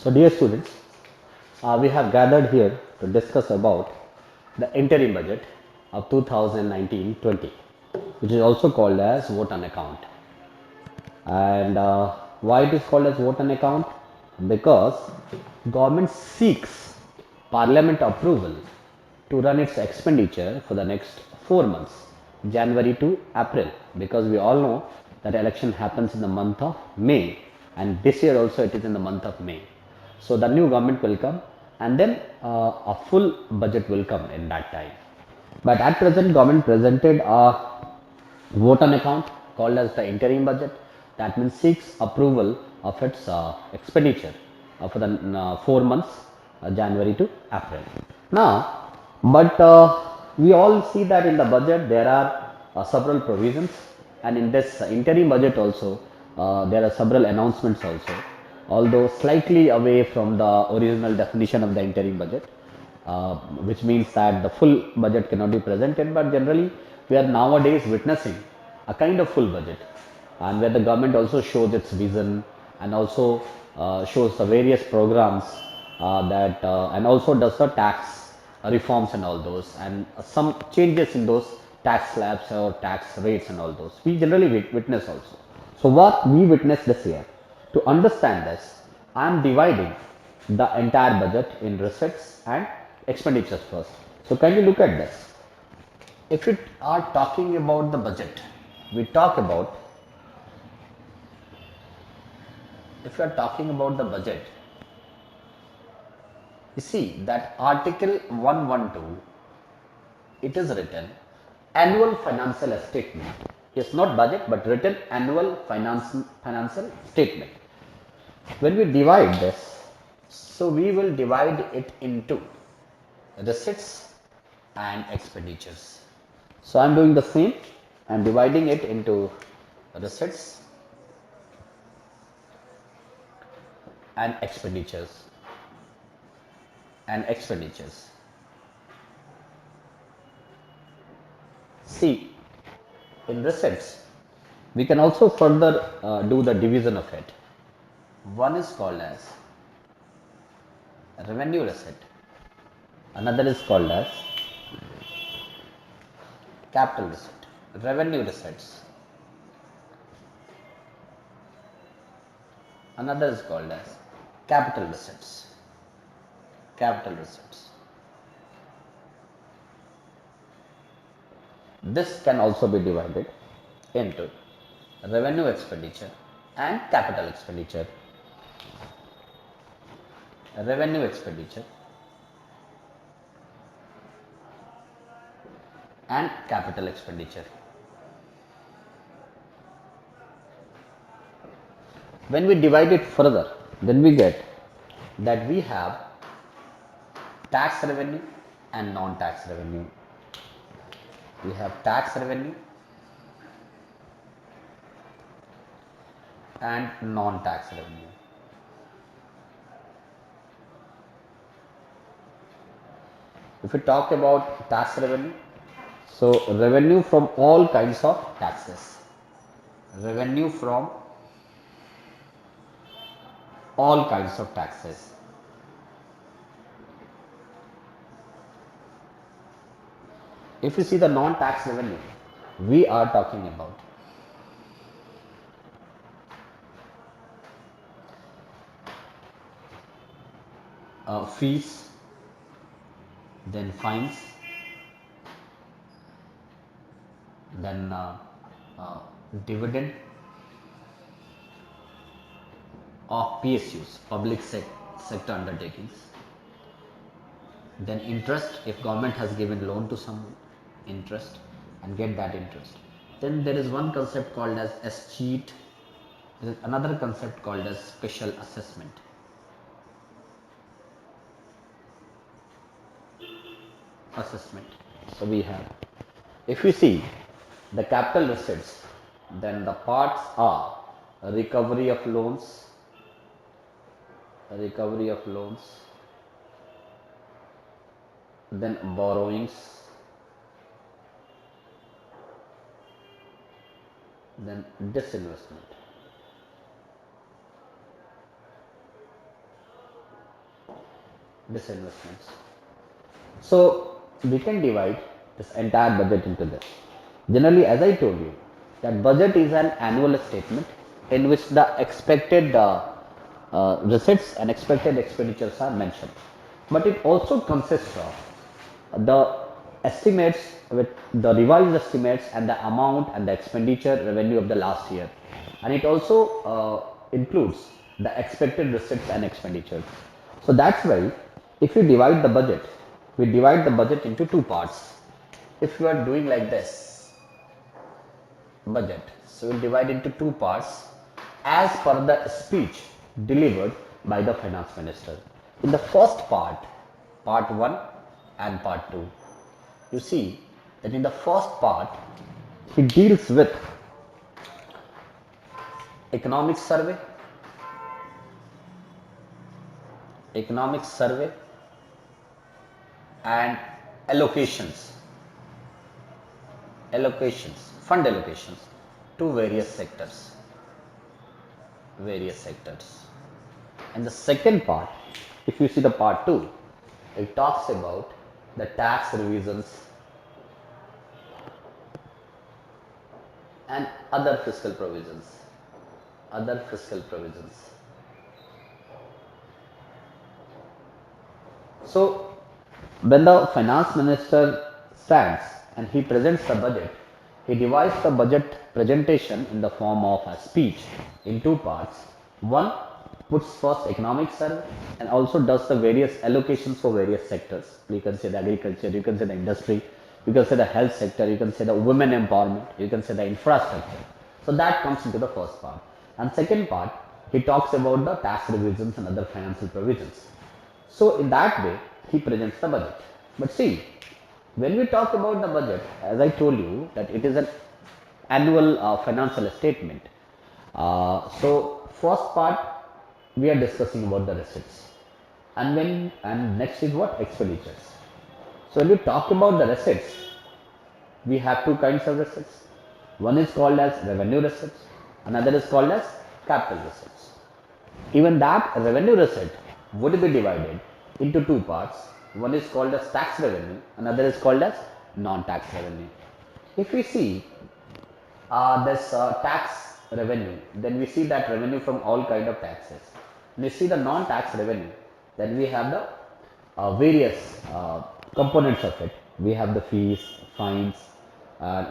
So dear students, we have gathered here to discuss about the interim budget of 2019-20, which is also called as vote on account. And why it is called as vote on account? Because government seeks parliament approval to run its expenditure for the next 4 months, January to April, because we all know that election happens in the month of May, and this year also it is in the month of May. So the new government will come, and then a full budget will come in that time. But at present, government presented a vote on account called as the interim budget. That means seeks approval of its expenditure for the 4 months, January to April. Now, but we all see that in the budget there are several provisions, and in this interim budget also there are several announcements also, although slightly away from the original definition of the interim budget, which means that the full budget cannot be presented, but generally we are nowadays witnessing a kind of full budget, and where the government also shows its vision and also shows the various programs and also does the tax reforms and all those, and some changes in those tax slabs or tax rates and all those we generally witness also. So what we witnessed this year, to understand this, I am dividing the entire budget in receipts and expenditures first. So can you look at this? If we are talking about the budget, we talk about, if you are talking about the budget, you see that article 112, it is written annual financial statement. It's not budget but written annual financial statement. When we divide this, so we will divide it into receipts and expenditures. So I am doing the same. I am dividing it into receipts and expenditures. See, in receipts, we can also further do the division of it. One is called as revenue receipt, another is called as capital receipt. Revenue receipts, another is called as capital receipts. This can also be divided into revenue expenditure and capital expenditure. Revenue expenditure and capital expenditure. When we divide it further, then we get that we have tax revenue and non-tax revenue. We have tax revenue and non-tax revenue. If we talk about tax revenue, so revenue from all kinds of taxes. Revenue from all kinds of taxes. If you see the non-tax revenue, we are talking about fees, then fines, then dividend of PSUs, public sector undertakings, then interest if government has given loan to someone, interest and get that interest. Then there is one concept called as escheat, there is another concept called as special assessment. So we have, if you see the capital receipts, then the parts are recovery of loans, then borrowings, then disinvestment. disinvestments. So we can divide this entire budget into this. Generally, as I told you, that budget is an annual statement in which the expected receipts and expected expenditures are mentioned. But it also consists of the estimates with the revised estimates and the amount and the expenditure revenue of the last year, and it also includes the expected receipts and expenditures. So that's why if you divide the budget, we divide the budget into two parts. If you are doing like this budget, so we'll divide into two parts as per the speech delivered by the finance minister. In the first part, part 1 and part 2, you see that in the first part he deals with economic survey and allocations, fund allocations to various sectors. And the second part, if you see the part 2, it talks about the tax revisions and other fiscal provisions. So when the finance minister stands and he presents the budget, he divides the budget presentation in the form of a speech in two parts. One puts first economic survey and also does the various allocations for various sectors. You can say the agriculture, you can say the industry, you can say the health sector, you can say the women empowerment, you can say the infrastructure. So that comes into the first part. And second part, he talks about the tax revisions and other financial provisions. So in that way, he presents the budget. But see, when we talk about the budget, as I told you that it is an annual financial statement. So first part we are discussing about the receipts, and next is what? Expenditures. So when we talk about the receipts, we have two kinds of receipts. One is called as revenue receipts, another is called as capital receipts. Even that revenue receipt would be divided into two parts. One is called as tax revenue, another is called as non-tax revenue. If we see this tax revenue, then we see that revenue from all kind of taxes. When we see the non-tax revenue, then we have the various components of it. We have the fees, fines,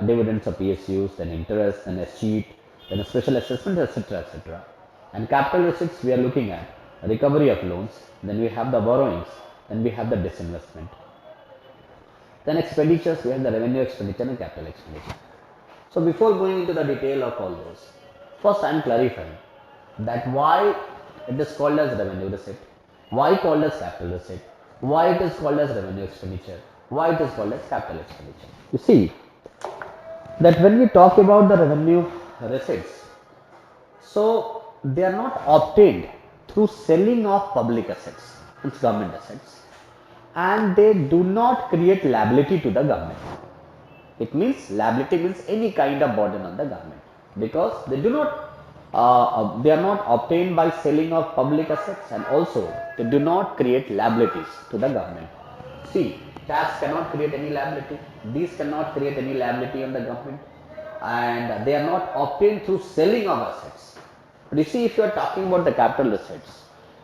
dividends of PSUs, then interest, then escheat, then a special assessment, etc., etc. And capital receipts we are looking at recovery of loans, then we have the borrowings, then we have the disinvestment. Then expenditures, we have the revenue expenditure and capital expenditure. So before going into the detail of all those, first I am clarifying that why it is called as revenue receipt, why called as capital receipt, why it is called as revenue expenditure, why it is called as capital expenditure. You see that when we talk about the revenue receipts, so they are not obtained through selling of public assets, it's government assets, and they do not create liability to the government. It means liability means any kind of burden on the government, because they do not they are not obtained by selling of public assets, and also they do not create liabilities to the government. See, tax cannot create any liability, these cannot create any liability on the government, and they are not obtained through selling of assets. But you see, if you are talking about the capital receipts,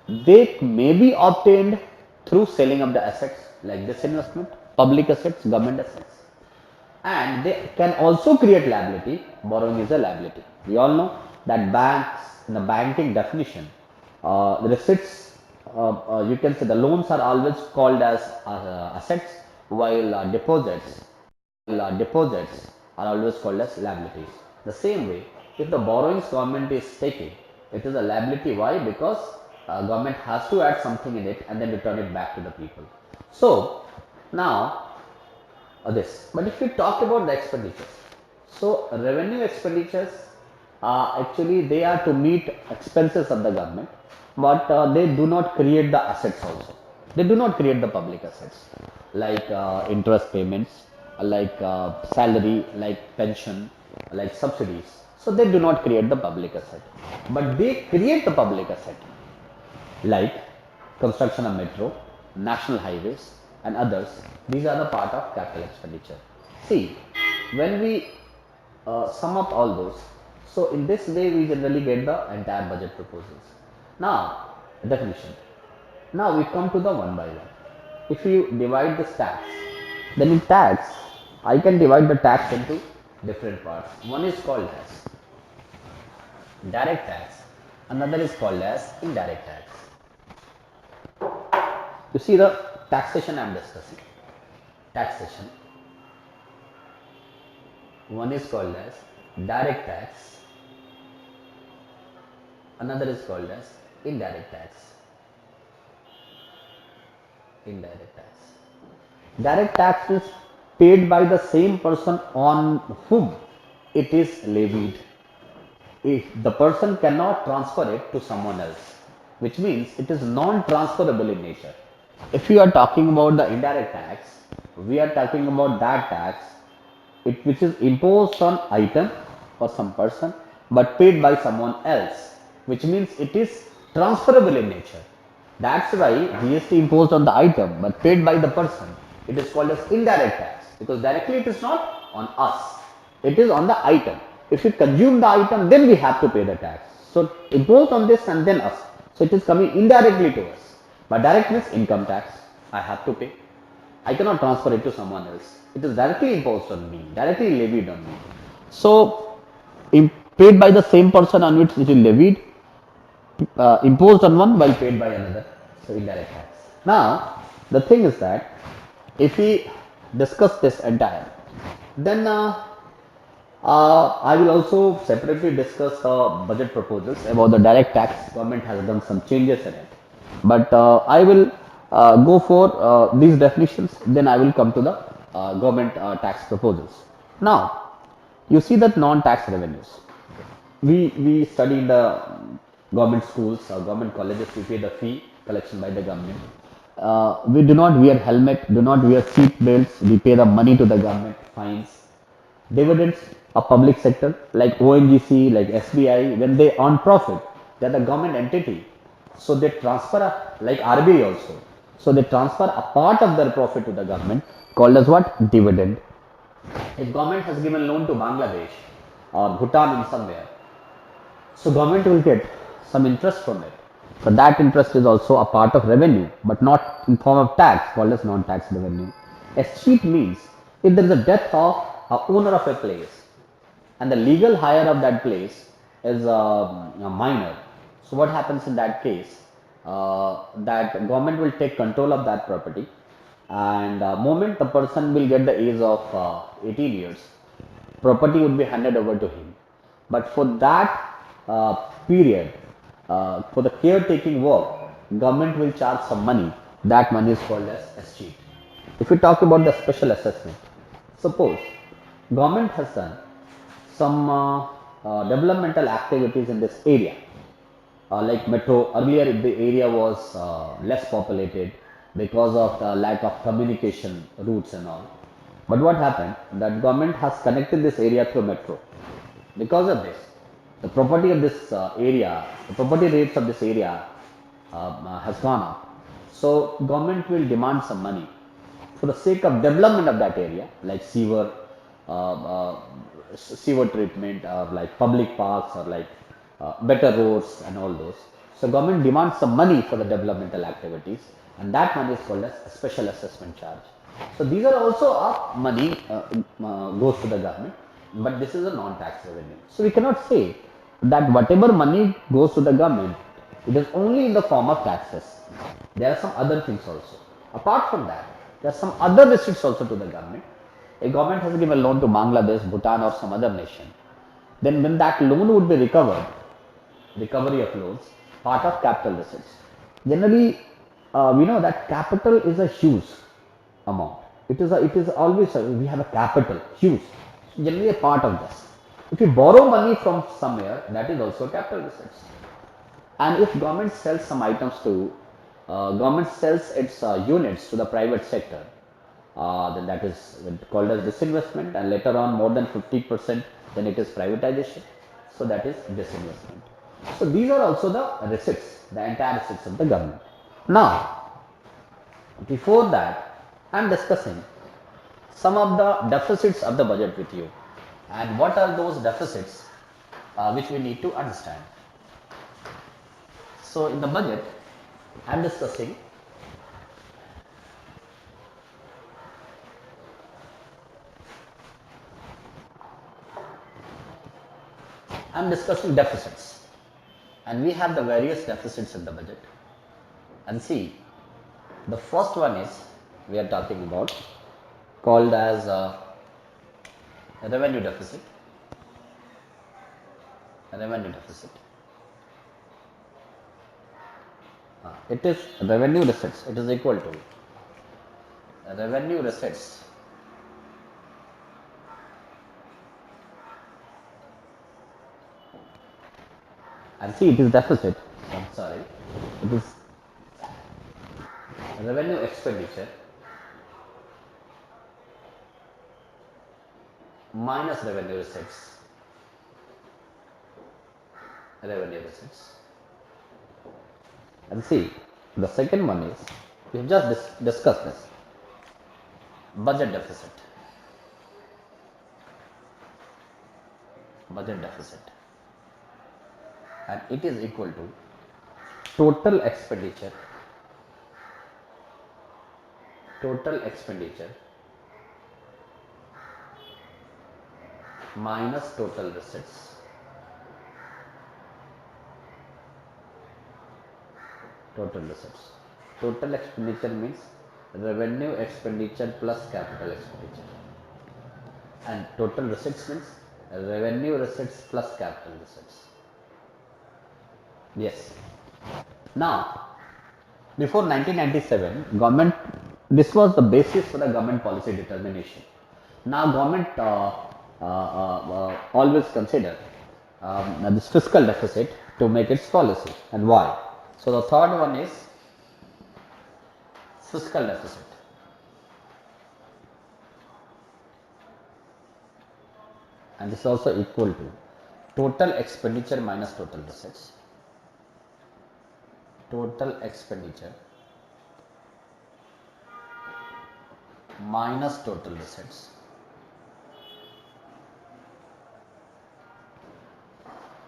they may be obtained through selling of the assets like disinvestment, public assets, government assets, and they can also create liability. Borrowing is a liability. We all know that banks, in the banking definition, the receipts, you can say the loans are always called as assets, while deposits are always called as liabilities. The same way, if the borrowings government is taking, it is a liability. Why? Because government has to add something in it and then return it back to the people. So now this. But if we talk about the expenditures, so revenue expenditures actually they are to meet expenses of the government, but they do not create the assets also. They do not create the public assets like interest payments, like salary, like pension, like subsidies. So they do not create the public asset, but they create the public asset like construction of metro, national highways and others, these are the part of capital expenditure. See, when we sum up all those, so in this way we generally get the entire budget proposals. Now, definition. Now we come to the one by one. If you divide this tax, then in tax, I can divide the tax into different parts. One is called as direct tax, another is called as indirect tax. You see the taxation I am discussing. Taxation. One is called as direct tax, another is called as indirect tax. Indirect tax. Direct tax is paid by the same person on whom it is levied. If the person cannot transfer it to someone else, which means it is non-transferable in nature. If you are talking about the indirect tax, we are talking about that tax which is imposed on item or some person but paid by someone else, which means it is transferable in nature. That's why GST imposed on the item but paid by the person, it is called as indirect tax, because directly it is not on us, it is on the item. If you consume the item, then we have to pay the tax. So imposed on this and then us. So it is coming indirectly to us. But direct means income tax, I have to pay. I cannot transfer it to someone else. It is directly imposed on me, directly levied on me. So paid by the same person on which it is levied, imposed on one while paid by another. So indirect tax. Now the thing is that if we discuss this entire, then I will also separately discuss budget proposals about the direct tax. Government has done some changes in it, but I will go for these definitions. Then I will come to the government tax proposals. Now, you see that non-tax revenues. We study in the government schools or government colleges. We pay the fee collection by the government. We do not wear helmet, do not wear seat belts. We pay the money to the government, fines. Dividends of public sector like ONGC, like SBI, when they earn profit, they are the government entity. So they transfer, like RBI also. So they transfer a part of their profit to the government, called as what? Dividend. If government has given loan to Bangladesh or Bhutan in somewhere, so government will get some interest from it. So that interest is also a part of revenue, but not in form of tax, called as non-tax revenue. Escheat means if there is a death of a owner of a place and the legal hire of that place is a minor. So what happens in that case? That government will take control of that property, and moment the person will get the age of 18 years, property would be handed over to him. But for that period, for the caretaking work, government will charge some money. That money is called as escheat. If we talk about the special assessment, suppose government has done some developmental activities in this area, like metro. Earlier the area was less populated because of the lack of communication routes and all. But what happened, that government has connected this area through metro. Because of this, the property of this area, the property rates of this area has gone up. So government will demand some money for the sake of development of that area, like sewer, sewer treatment, or like public parks, or like better roads and all those. So government demands some money for the developmental activities, and that money is called as a special assessment charge. So these are also money goes to the government, but this is a non-tax revenue. So we cannot say that whatever money goes to the government, it is only in the form of taxes. There are some other things also. Apart from that, there are some other receipts also to the government. A government has given a loan to Bangladesh, Bhutan, or some other nation. Then when that loan would be recovered, recovery of loans, part of capital receipts. Generally, we know that capital is a huge amount. It is always we have a capital, huge. Generally a part of this. If you borrow money from somewhere, that is also capital receipts. And if government sells some items to, government sells its units to the private sector, then that is called as disinvestment, and later on more than 50%, then it is privatization. So that is disinvestment. So these are also the receipts, the entire receipts of the government. Now, Before that, I am discussing some of the deficits of the budget with you, and what are those deficits which we need to understand. So in the budget, I am discussing deficits, and we have the various deficits in the budget. And see, the first one is we are talking about called as revenue deficit. Revenue deficit. It is revenue receipts. It is equal to revenue receipts and see it is deficit. I'm sorry. It is revenue expenditure minus revenue receipts. Revenue receipts. And see, the second one is, we have just discussed this, budget deficit. Budget deficit. And it is equal to total expenditure minus total receipts. Total receipts. Total expenditure means revenue expenditure plus capital expenditure, and total receipts means revenue receipts plus capital receipts. Yes. Now, before 1997, government, this was the basis for the government policy determination. Now, government always consider this fiscal deficit to make its policy, and why? So the third one is fiscal deficit. And this is also equal to total expenditure minus total receipts. Total expenditure minus total receipts.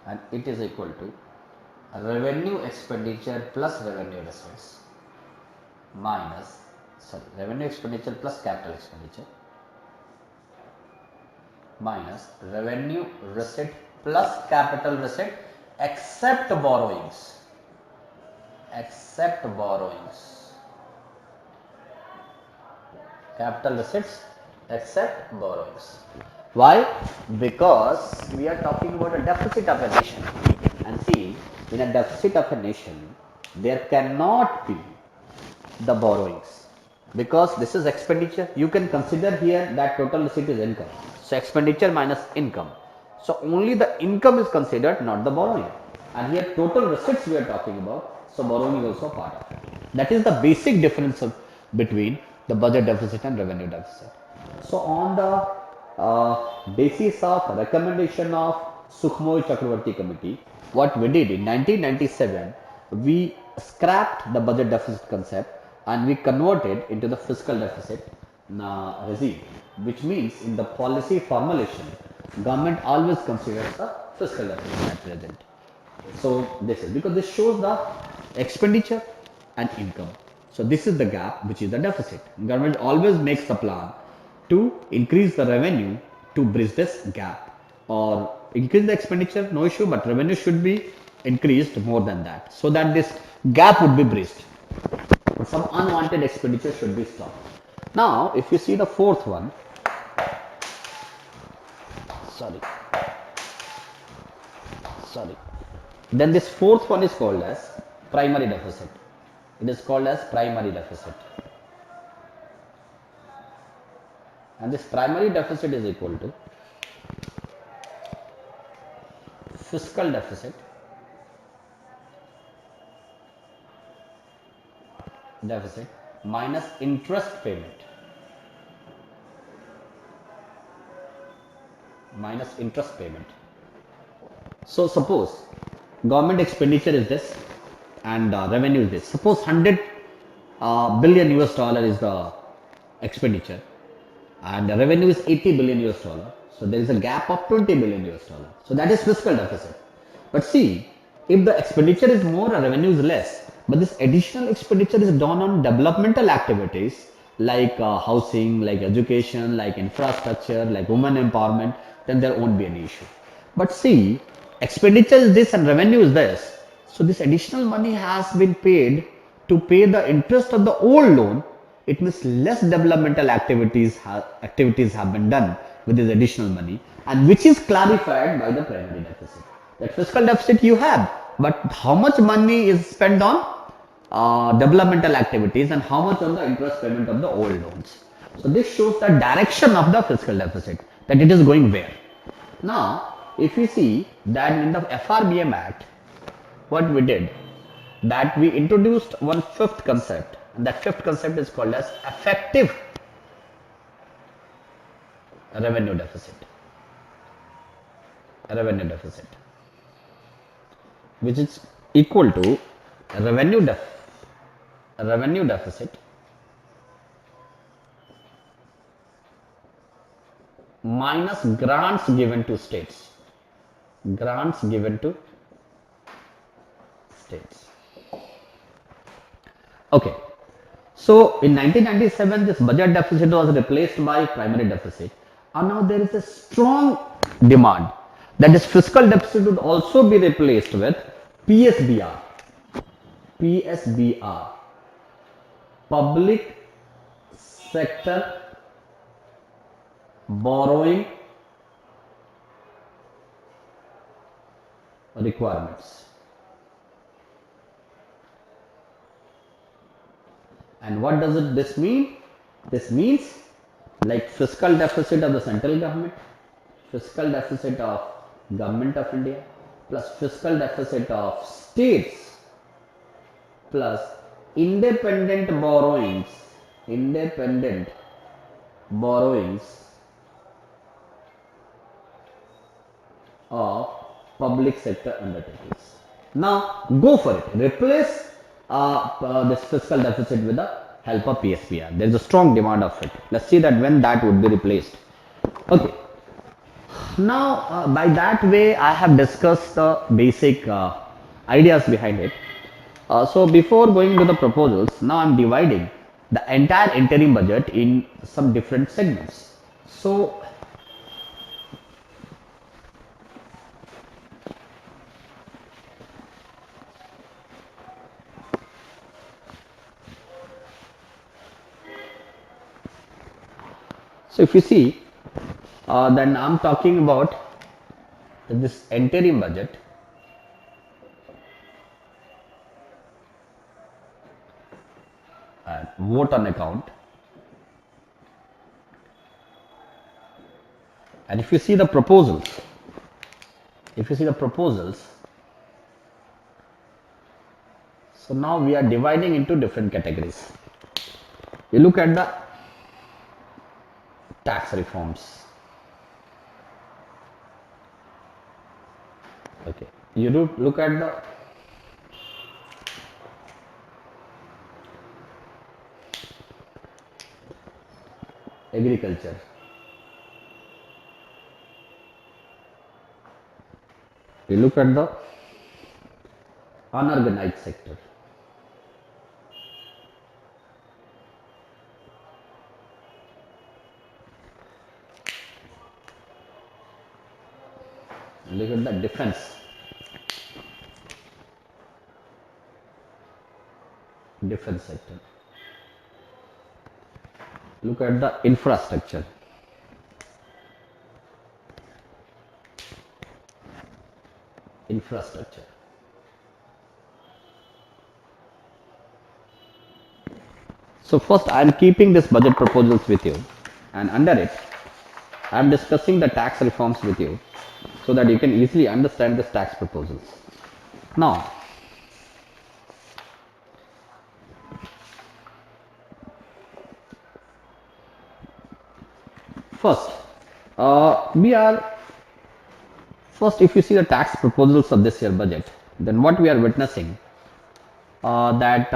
And it is equal to revenue expenditure plus revenue receipts minus, revenue expenditure plus capital expenditure minus revenue receipt plus capital receipt except borrowings. Except borrowings. Capital receipts except borrowings. Why? Because we are talking about a deficit of a nation. And see, in a deficit of a nation, there cannot be the borrowings, because this is expenditure. You can consider here that total receipt is income. So expenditure minus income. So only the income is considered, not the borrowing. And here total receipts we are talking about. So borrowing is also part of it. That is the basic difference between the budget deficit and revenue deficit. So on the basis of recommendation of Sukhmoy Chakravarti committee, what we did in 1997, we scrapped the budget deficit concept and we converted into the fiscal deficit regime, which means in the policy formulation, government always considers the fiscal deficit at present. So this is because this shows the expenditure and income. So this is the gap, which is the deficit. Government always makes a plan to increase the revenue to bridge this gap, or increase the expenditure, no issue, but revenue should be increased more than that, so that this gap would be bridged. Some unwanted expenditure should be stopped. Now, if you see the fourth one, then this fourth one is called as primary deficit. It is called as primary deficit. And this primary deficit is equal to fiscal deficit minus interest payment So suppose government expenditure is this and revenue is this. Suppose 100 billion US dollar is the expenditure and the revenue is 80 billion US dollar. So there is a gap of 20 billion US dollar. So that is fiscal deficit. But see, if the expenditure is more and revenue is less, but this additional expenditure is done on developmental activities like housing, like education, like infrastructure, like women empowerment, then there won't be any issue. But see, expenditure is this and revenue is this. So this additional money has been paid to pay the interest of the old loan. It means less developmental activities have been done with this additional money, and which is clarified by the primary deficit. That fiscal deficit you have, but how much money is spent on developmental activities and how much on the interest payment of the old loans. So this shows the direction of the fiscal deficit, that it is going where. Now, if you see that in the FRBM Act, what we did, that we introduced one fifth concept, and that fifth concept is called as effective revenue deficit. Revenue deficit, which is equal to revenue deficit minus grants given to states. Grants given to states. Okay. So in 1997, this budget deficit was replaced by primary deficit, and now there is a strong demand that this fiscal deficit would also be replaced with PSBR. PSBR, public sector borrowing requirements. And what does this mean? This means like fiscal deficit of the central government, fiscal deficit of government of India, plus fiscal deficit of states, plus independent borrowings of public sector undertakings. Now go for it. Replace this fiscal deficit with the help of PSBR. There is a strong demand of it. Let's see that when that would be replaced. Okay. Now by that way I have discussed the basic ideas behind it. So before going to the proposals, now I am dividing the entire interim budget in some different segments. So if you see, then I am talking about this interim budget. Vote on account, and if you see the proposals, so now we are dividing into different categories. You look at the tax reforms. Okay, you look at the agriculture. You look at the unorganized sector. Look at the defense. Defense sector. Look at the infrastructure. Infrastructure. So first I am keeping this budget proposals with you, and under it I am discussing the tax reforms with you so that you can easily understand this tax proposals. Now first, if you see the tax proposals of this year budget, then what we are witnessing that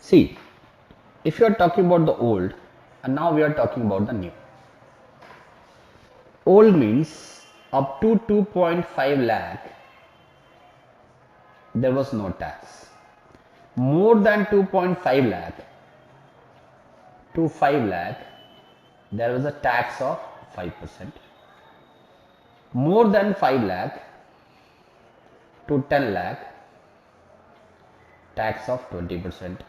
See, if you are talking about the old and now we are talking about the new. Old means up to 2.5 lakh there was no tax. More than 2.5 lakh to 5 lakh there was a tax of 5%. More than 5 lakh to 10 lakh tax of 20%,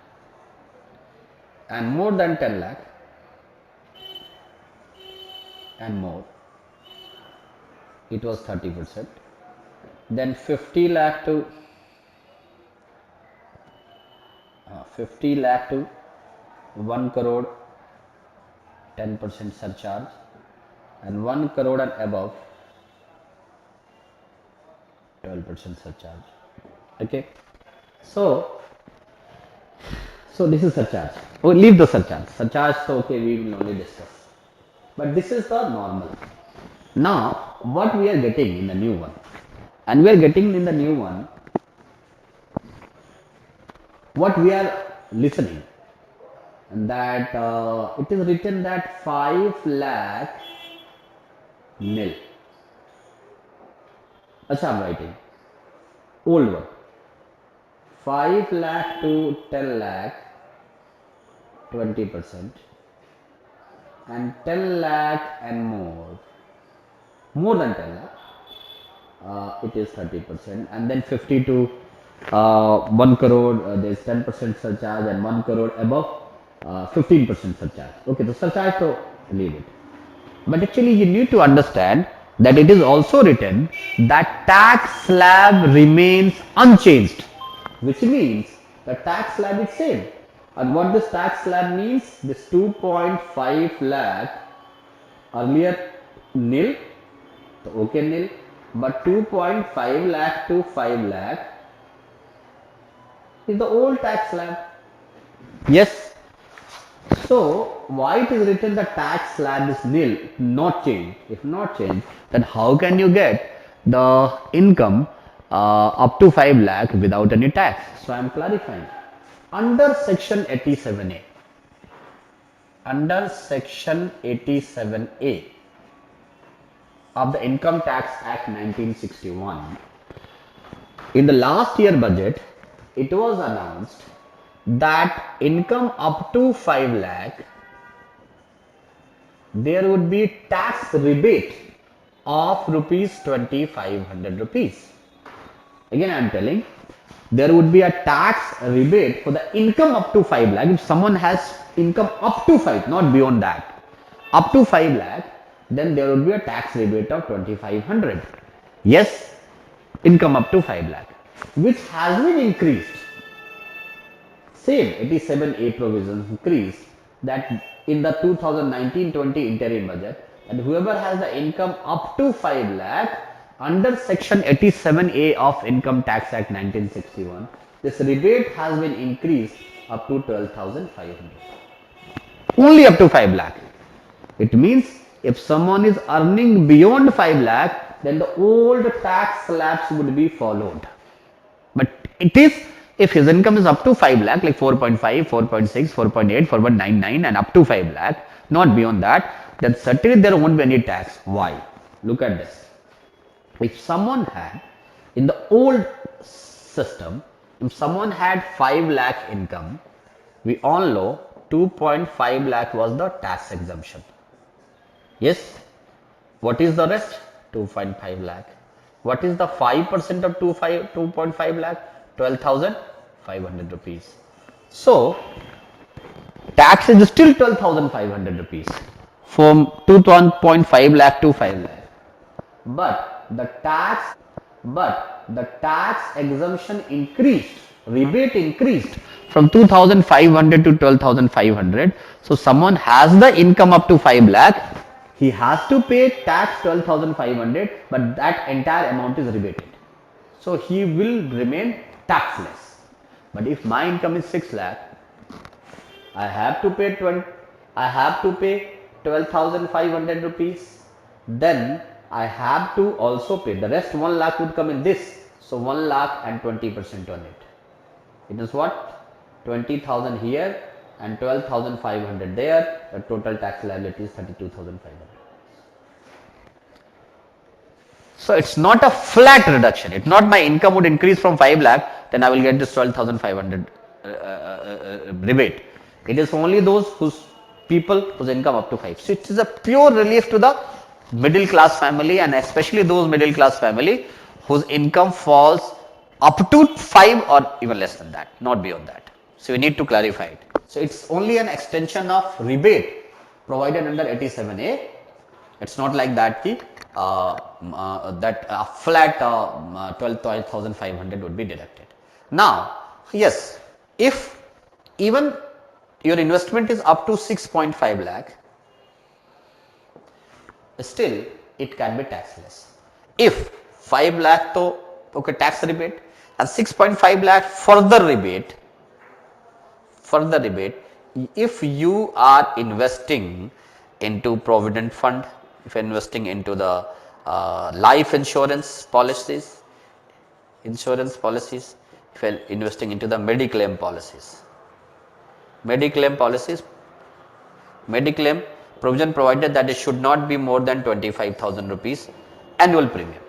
and more than 10 lakh and more it was 30%. Then 50 lakh to 1 crore 10% surcharge, and 1 crore and above 12% surcharge. Okay, so this is surcharge. Oh, leave the surcharge. Surcharge, so okay, we will only discuss. But this is the normal. Now, what we are getting in the new one, and we are getting in the new one, what we are listening, and that it is written that 5 lakh nil. Acha, I am writing old one. 5 lakh to 10 lakh 20%, and 10 lakh and more than 10 lakh it is 30%, and then 50 to 1 crore there is 10% surcharge, and 1 crore above 15% surcharge. Okay, the surcharge, so leave it. But actually you need to understand that it is also written that tax slab remains unchanged, which means the tax slab is same. And what this tax slab means, this 2.5 lakh earlier nil, so okay nil, but 2.5 lakh to 5 lakh is the old tax slab. Yes. So why it is written the tax slab is nil, not changed? If not changed, then how can you get the income up to 5 lakh without any tax? So I am clarifying. Under section 87A, under section 87A of the Income Tax Act 1961, in the last year budget, it was announced that income up to 5 lakh, there would be tax rebate of rupees 2500 rupees. Again I am telling, there would be a tax rebate for the income up to 5 lakh. If someone has income up to 5, not beyond that, up to 5 lakh, then there would be a tax rebate of 2500. Yes, income up to 5 lakh, which has been increased. Same 87A provisions increased that in the 2019-20 interim budget, and whoever has the income up to 5 lakh under section 87A of Income Tax Act 1961, this rebate has been increased up to 12,500. Only up to 5 lakh. It means if someone is earning beyond 5 lakh, then the old tax slabs would be followed. But it is, if his income is up to 5 lakh, like 4.5, 4.6, 4.8, 4.99 and up to 5 lakh, not beyond that, then certainly there won't be any tax. Why? Look at this. If someone had, in the old system, if someone had 5 lakh income, we all know 2.5 lakh was the tax exemption. Yes. What is the rest? 2.5 lakh. What is the 5% of 2.5 lakh? 12,500 rupees. So, tax is still 12,500 rupees from 2.5 lakh to 5 lakh. But the tax exemption increased, rebate increased from 2,500 to 12,500. So someone has the income up to 5 lakh, he has to pay tax 12,500, but that entire amount is rebated. So he will remain taxless. But if my income is 6 lakh, I have to pay 12,500 rupees. Then I have to also pay the rest. 1 lakh would come in this, so 1 lakh and 20% on it. It is what? 20,000 here and 12,500 there, the total tax liability is 32,500. So it's not a flat reduction. It's not my income would increase from 5 lakh, then I will get this 12,500 rebate. It is only those whose income up to 5. So it is a pure relief to the middle class family, and especially those middle class family whose income falls up to 5 or even less than that, not beyond that. So we need to clarify it. So it's only an extension of rebate provided under 87A. It's not like that flat 12,500 would be deducted. Now, yes, if even your investment is up to 6.5 lakh, still it can be taxless. If 5 lakh to okay tax rebate and 6.5 lakh further rebate, if you are investing into provident fund, if you are investing into the life insurance policies, if you are investing into the mediclaim policies, mediclaim provision provided that it should not be more than 25,000 rupees annual premium.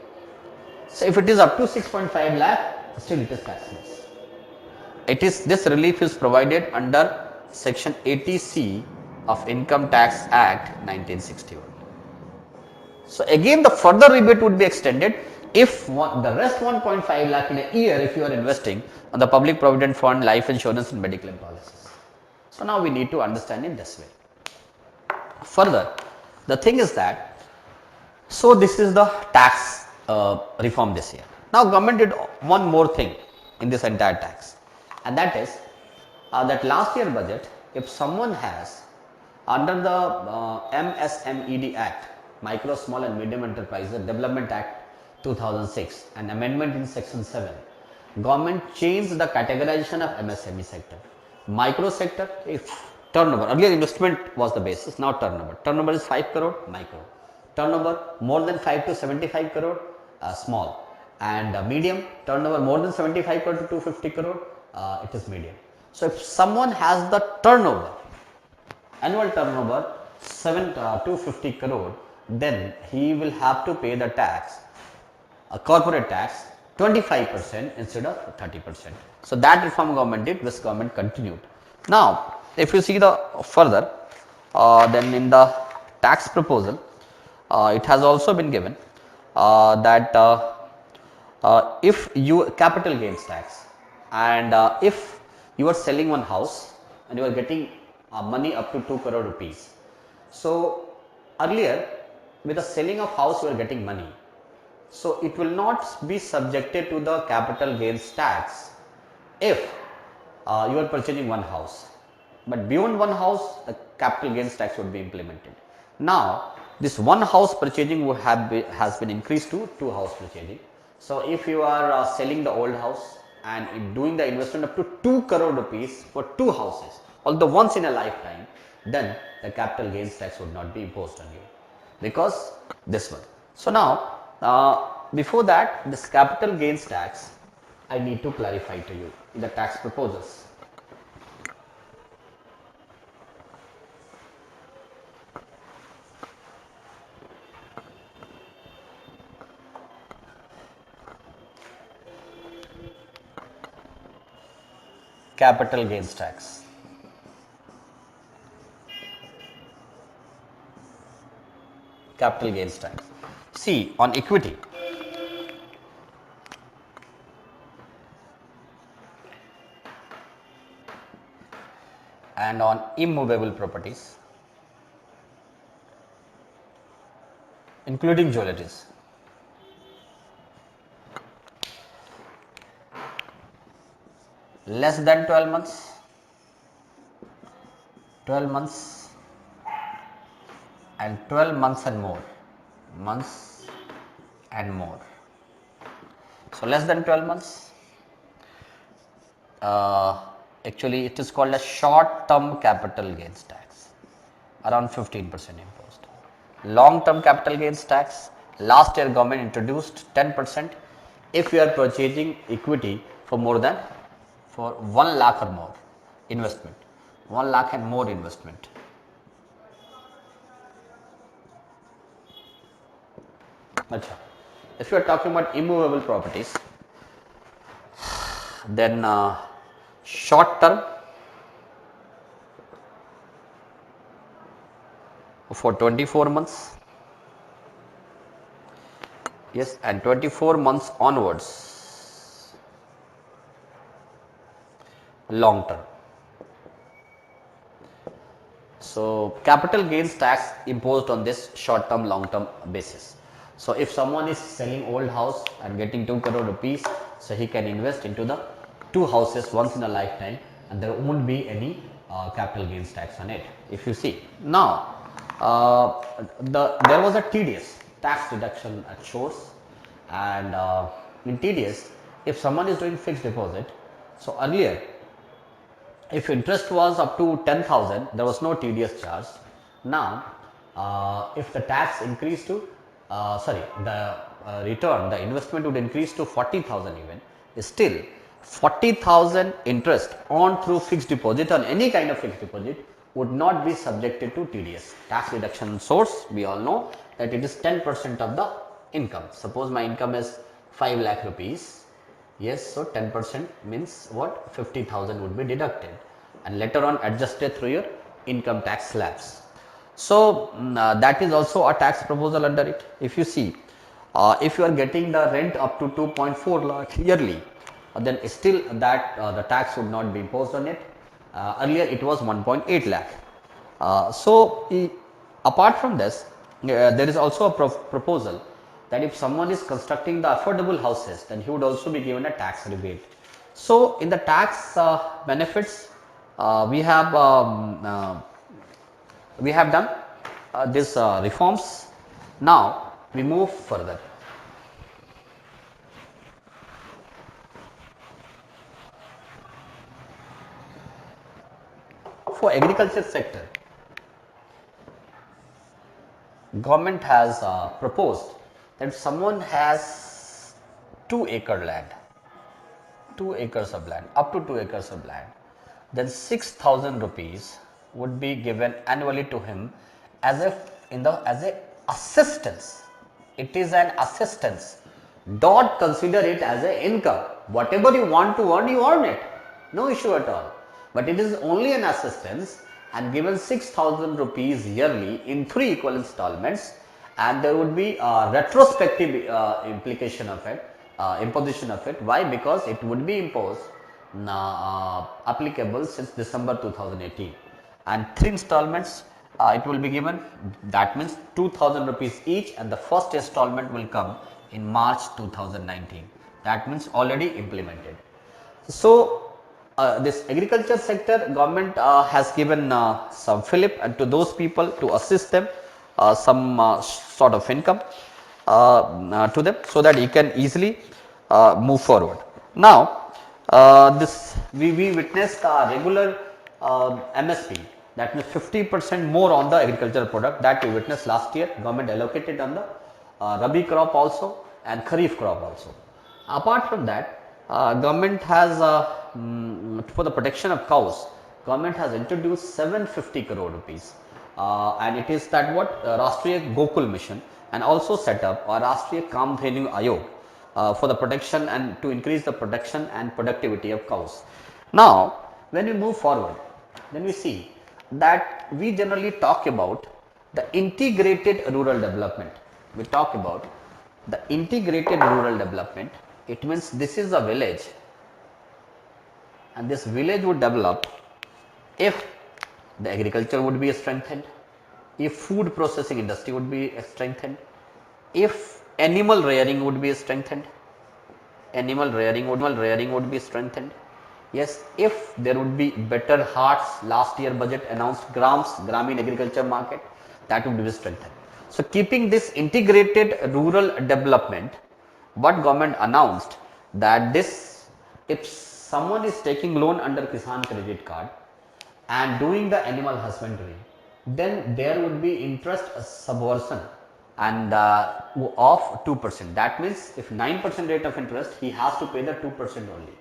So if it is up to 6.5 lakh, still it is taxless. This relief is provided under section 80C of Income Tax Act 1961. So again the further rebate would be extended if the rest 1.5 lakh in a year, if you are investing on the public provident fund, life insurance and mediclaim policies. So now we need to understand in this way. Further, the thing is that, so this is the tax reform this year. Now government did one more thing in this entire tax, and that is that last year budget, if someone has under the MSMED Act, Micro, Small and Medium Enterprises Development Act 2006, an amendment in section 7, government changed the categorization of MSME sector. Micro sector, if turnover, earlier investment was the basis, now turnover is 5 crore, micro, turnover more than 5 to 75 crore, small, and medium, turnover more than 75 crore to 250 crore, it is medium. So if someone has the turnover, annual turnover 250 crore, then he will have to pay the tax, a corporate tax, 25% instead of 30%. So that reform government did, this government continued. Now if you see the further, then in the tax proposal, it has also been given that if you capital gains tax, and if you are selling one house and you are getting money up to 2 crore rupees. So earlier with the selling of house you are getting money, so it will not be subjected to the capital gains tax if you are purchasing one house, but beyond one house the capital gains tax would be implemented. Now this one house purchasing would has been increased to 2 house purchasing. So if you are selling the old house and doing the investment up to 2 crore rupees for 2 houses, although once in a lifetime, then the capital gains tax would not be imposed on you, because this one. So now before that, this capital gains tax I need to clarify to you in the tax proposals. Capital gains tax. Capital gains tax. See, on equity, and on immovable properties, including jewelries, less than 12 months, 12 months and 12 months and more, months and more. So less than 12 months, actually it is called a short term capital gains tax, around 15% imposed. Long term capital gains tax, last year government introduced 10% if you are purchasing equity for more than, for 1 lakh or more. investment, 1 lakh and more investment. Achha. If you are talking about immovable properties, then short term for 24 months, yes, and 24 months onwards, long term. So, capital gains tax imposed on this short term, long term basis. So, if someone is selling old house and getting 2 crore rupees, so he can invest into the 2 houses once in a lifetime, and there won't be any capital gains tax on it. If you see now, there was a TDS, tax deduction at source, and in TDS, if someone is doing fixed deposit, so earlier if interest was up to 10,000, there was no TDS charge. Now, if the tax increased to, the return, the investment would increase to 40,000 even, still 40,000 interest on through fixed deposit on any kind of fixed deposit would not be subjected to TDS. Tax deduction source, we all know that it is 10% of the income. Suppose my income is 5 lakh rupees. Yes, so 10% means what? 50,000 would be deducted and later on adjusted through your income tax slabs. So, that is also a tax proposal under it. If you see, if you are getting the rent up to 2.4 lakh yearly, then still that the tax would not be imposed on it. Earlier it was 1.8 lakh. Apart from this, there is also a proposal that if someone is constructing the affordable houses, then he would also be given a tax rebate. So, in the tax benefits, we have done these reforms. Now, we move further. For agriculture sector, government has proposed that if someone has 2 acre land, 2 acres of land, up to 2 acres of land, then 6,000 rupees would be given annually to him as a assistance. It is an assistance. Don't consider it as an income. Whatever you want to earn, you earn it. No issue at all. But it is only an assistance and given 6,000 rupees yearly in 3 equal installments, and there would be a retrospective implication of it, imposition of it. Why? Because it would be imposed applicable since December 2018, and 3 installments it will be given. That means 2,000 rupees each, and the first installment will come in March 2019. That means already implemented. So, this agriculture sector, government has given some fillip and to those people to assist them some sort of income to them, so that you can easily move forward. Now, this we witnessed regular MSP, that means 50% more on the agricultural product, that we witnessed last year. Government allocated on the Rabi crop also and Kharif crop also. Apart from that, government has for the protection of cows, government has introduced 750 crore rupees, and it is that what Rashtriya Gokul Mission, and also set up a Rashtriya Kamdhenu Ayog for the protection and to increase the protection and productivity of cows. Now, when we move forward, then we see that we generally talk about the integrated rural development. We talk about the integrated rural development. It means this is a village, and this village would develop if the agriculture would be strengthened, if food processing industry would be strengthened, if animal rearing would be strengthened, animal rearing would be strengthened. Yes, if there would be better hearts, last year budget announced Gramin agriculture market, that would be strengthened. So, keeping this integrated rural development, what government announced that this, if someone is taking loan under Kisan credit card and doing the animal husbandry, then there would be interest subversion and of 2%. That means if 9% rate of interest, he has to pay the 2% only.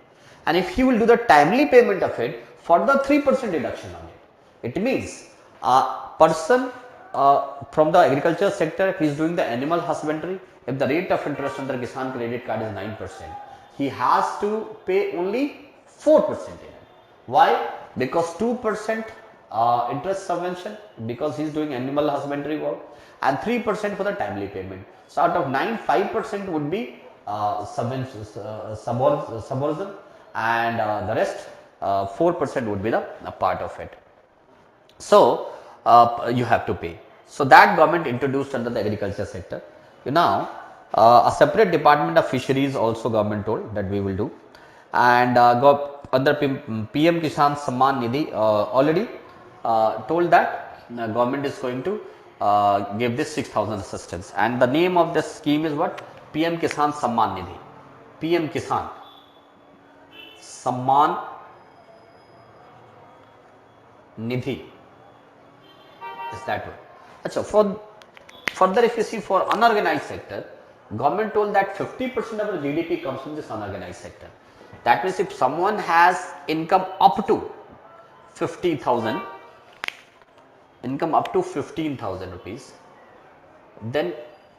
And if he will do the timely payment of it, further 3% deduction on it. It means a person from the agriculture sector, if he is doing the animal husbandry, if the rate of interest on the Kisan credit card is 9%, he has to pay only 4% in it. Why? Because 2% interest subvention because he is doing animal husbandry work, and 3% for the timely payment. So out of 9, 5% would be subvention, subordination, and the rest 4% would be the part of it. So you have to pay. So that government introduced under the agriculture sector. Now a separate department of fisheries also government told that we will do, and under PM Kisan Samman Nidhi already told that government is going to give this 6,000 assistance, and the name of this scheme is what? PM Kisan Samman Nidhi. PM Kisan Samman Nidhi is that way. Achha, for further, if you see for unorganized sector, government told that 50% of the GDP comes from this unorganized sector. That means if someone has income up to 50,000, income up to 15,000 rupees, then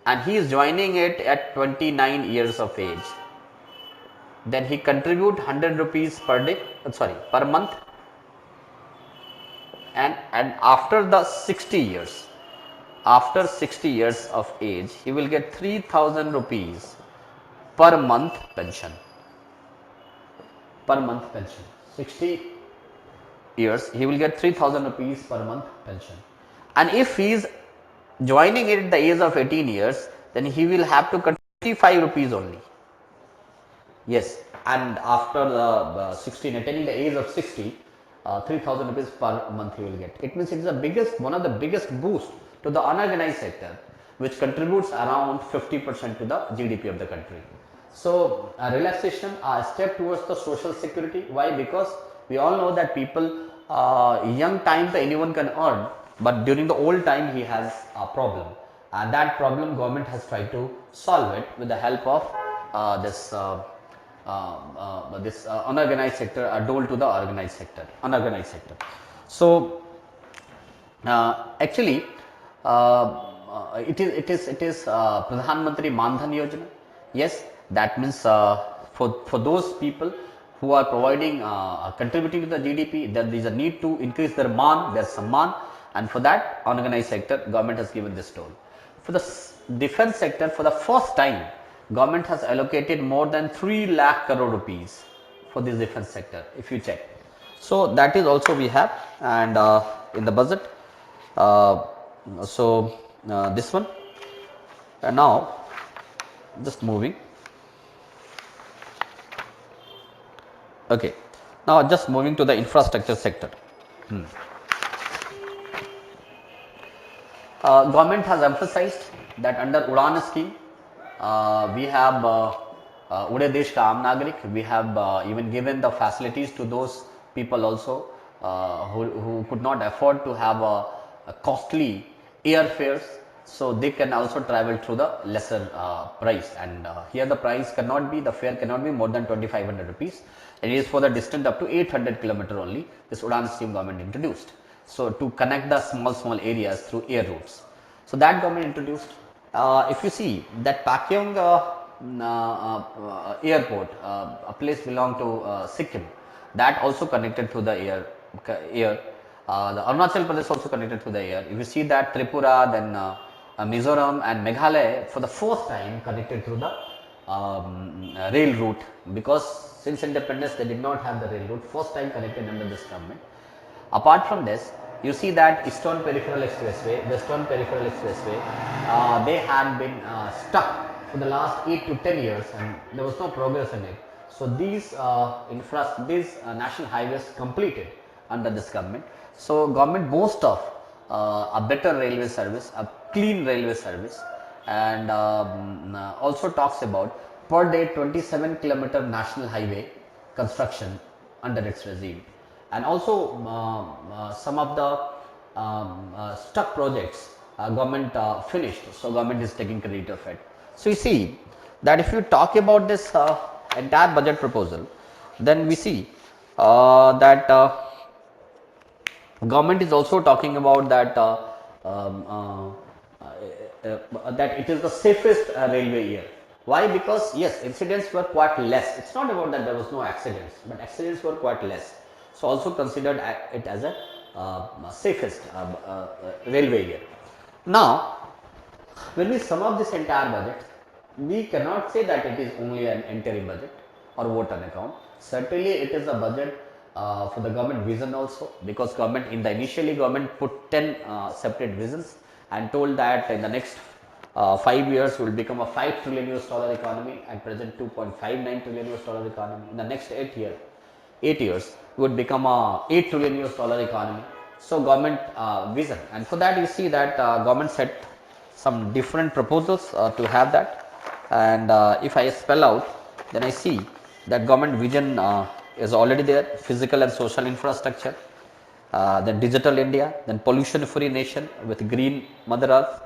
and he is joining it at 29 years of age, then he contribute 100 rupees per day, per month, and after the 60 years, after 60 years of age, he will get 3,000 rupees per month pension. Per month pension. 60 years, he will get 3,000 rupees per month pension. And if he is joining it at the age of 18 years, then he will have to cut 55 rupees only. Yes, and after the 16, attaining the age of 60, 3,000 rupees per month he will get. It means it is the biggest, one of the biggest boost to the unorganized sector, which contributes around 50% to the GDP of the country. So a relaxation, a step towards the social security. Why? Because we all know that people, young time anyone can earn, but during the old time he has a problem, and that problem government has tried to solve it with the help of this unorganized sector, dole to the organized sector, unorganized sector. So actually it is Pradhan Mantri Man Dhan Yojana. Yes, that means for those people who are providing contributing to the GDP, there is a need to increase their their samman, and for that unorganized sector government has given this toll. For the defense sector, for the first time government has allocated more than 3 lakh crore rupees for this defense sector, if you check. So that is also we have, and in the budget. This one, and now just moving. Okay, now just moving to the infrastructure sector. Government has emphasized that under Udan scheme, we have Ude Desh Ka Aam Nagarik. We have even given the facilities to those people also who could not afford to have a costly airfares, so they can also travel through the lesser price, and here the price cannot be, the fare cannot be more than 2,500 rupees. It is for the distance up to 800 kilometer only. This Udan scheme government introduced, so to connect the small areas through air routes. So that government introduced. If you see that Pakyong airport, a place belong to Sikkim, that also connected through the air. The Arunachal Pradesh also connected through the air. If you see that Tripura, then Mizoram and Meghalaya for the first time connected through the rail route, because since independence they did not have the rail route, first time connected under this government. Apart from this, you see that Eastern Peripheral Expressway, Western Peripheral Expressway, they had been stuck for the last 8 to 10 years and there was no progress in it. So these national highways completed under this government. So government boasts of a better railway service, a clean railway service, and also talks about per day 27 kilometer national highway construction under its regime, and also some of the stuck projects government finished, so government is taking credit of it. So you see that if you talk about this entire budget proposal, then we see that Government is also talking about that that it is the safest railway year. Why? Because yes, incidents were quite less. It's not about that there was no accidents, but accidents were quite less. So also considered it as a safest railway year. Now, when we sum up this entire budget, we cannot say that it is only an interim budget or vote on account. Certainly, it is a budget for the government vision also, because government in the initially government put 10 separate visions and told that in the next 5 years will become a $5 trillion US economy, at present 2.59 trillion US economy. In the next 8 years would become a $8 trillion US economy. So government vision, and for that you see that government set some different proposals to have that. And if I spell out, then I see that government vision is already there: physical and social infrastructure, then digital India, then pollution free nation with green mother earth,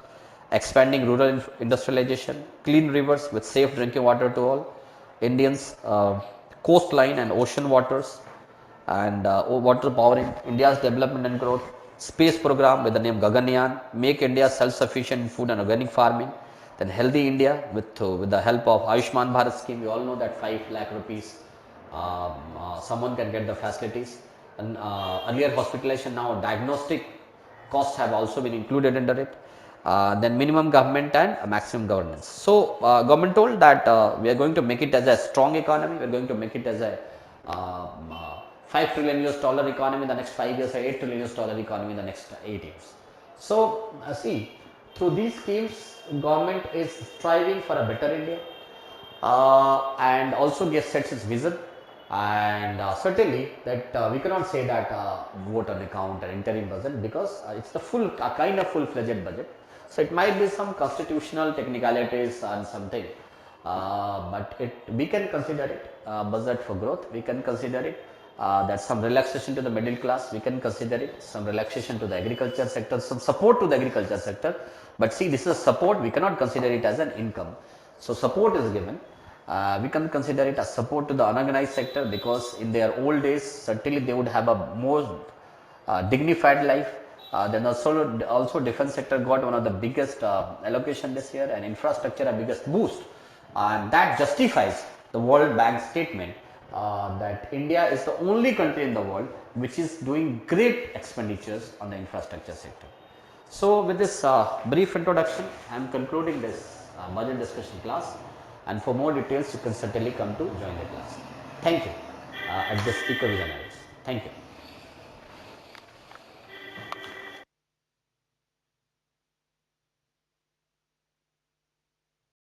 expanding rural industrialization, clean rivers with safe drinking water to all Indians, coastline and ocean waters, and water powering India's development and growth, space program with the name Gaganyaan, make India self-sufficient in food and organic farming, then healthy India with the help of Ayushman Bharat scheme. We all know that 5 lakh rupees someone can get the facilities, and earlier hospitalization, now diagnostic costs have also been included under it. Then minimum government and maximum governance. So government told that we are going to make it as a strong economy, we are going to make it as a 5 trillion US dollar economy in the next 5 years, or 8 trillion US dollar economy in the next 8 years. So see, through these schemes, government is striving for a better India, and also sets its vision. And certainly that we cannot say that vote on account or interim budget, because it's the full kind of full-fledged budget. So it might be some constitutional technicalities and something, but we can consider it budget for growth. We can consider it that some relaxation to the middle class. We can consider it some relaxation to the agriculture sector, some support to the agriculture sector. But see, this is support. We cannot consider it as an income. So support is given. We can consider it as support to the unorganized sector, because in their old days certainly they would have a more dignified life. Then also defense sector got one of the biggest allocation this year, and infrastructure a biggest boost, and that justifies the World Bank statement that India is the only country in the world which is doing great expenditures on the infrastructure sector. So with this brief introduction, I am concluding this budget discussion class, and for more details you can certainly come to join the class. Thank you at this EcoVision IAS. Thank you.